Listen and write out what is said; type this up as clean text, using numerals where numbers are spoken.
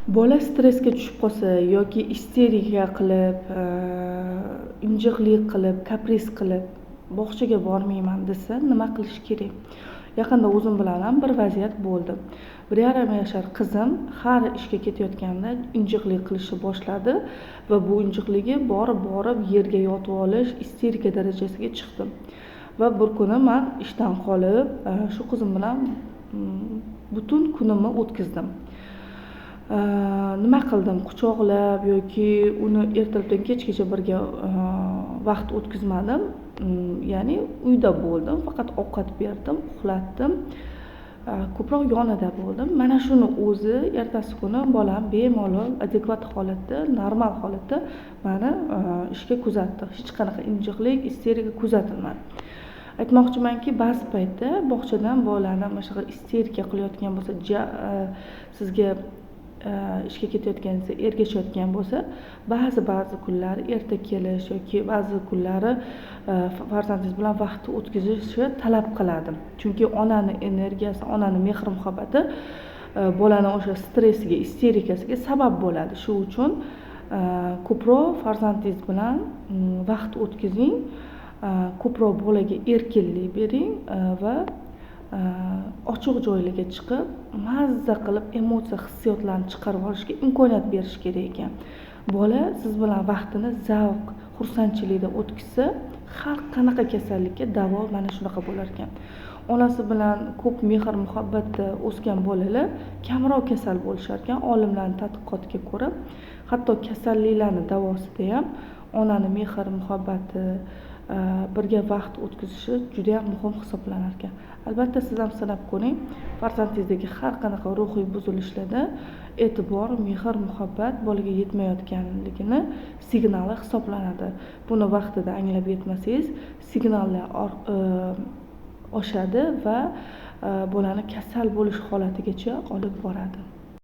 Bola stressga tushib qolsa yoki isterika qilib, injiqlik qilib, kapris qilib, bog'chaga bormayman desa nima qilish kerak? Yaqinda o'zim bilan ham bir vaziyat bo'ldi. 1,5 yashar qizim har ishga ketayotganda injiqlik qilishni boshladi va bu injiqligi borib yerga yotib olish, isterika darajasiga chiqdi. Va bir kuni men ishdan qolib, shu qizim bilan butun kunimni o'tkazdim. Nima qildim? Quchoqlab yoki uni ertalabdan kechgacha birga vaqt o'tkazmadim. Ya'ni uyda bo'ldim, faqat ovqat berdim, uxlatdim. Ko'proq yonida bo'ldim. Mana shuni o'zi ertasi kuni bolam bemalol, adekvat holatda, normal holatda meni ishga kuzatdi. Hech qanaqa injiqlik, isterika kuzatilmadi. Aytmoqchimanki, ba'zi paytda bog'chadan bolani mana shunaqa isterika qilayotgan bo'lsa, sizga ishga ketayotganingizda ergashayotgan bo'lsa, ba'zi kunlari erta kelish yoki ba'zi kunlari farzandingiz bilan vaqt o'tkazishni talab qiladi. Chunki onaning energiyasi, onaning mehr-muhabbati bolaning o'sha stressiga, isterikasiga sabab bo'ladi. Shu uchun ko'proq farzandingiz bilan vaqt o'tkazing, ko'proq bolaga erkinlik bering va ochiq joylarga chiqib, mazza qilib emotsiya, hissiyotlarni chiqarib olishga imkoniyat berish kerak ekan. Bola siz bilan vaqtini zavq, xursandchilikda o'tkazsa, har qanaqa kasallikka davo mana shunaqa bo'lar ekan. Onasi bilan ko'p mehr-muhabbatda o'sgan bolalar kamroq kasal bo'lishar ekan. Olimlarning tadqiqotiga ko'ra, hatto kasalliklarning davosida ham onaning mehr-muhabbati, birga vaqt o'tkazishi juda ham muhim hisoblanar ekan. Albatta siz ham sinab ko'ring. Farzandingizdagi har qanaqa ruhiy buzilishlarda e'tibor, mehr-muhabbat bolaga yetmayotganligini signali hisoblanadi. Buni vaqtida anglab yetmasangiz, signallar oshadi va bolani kasal bo'lish holatigacha olib boradi.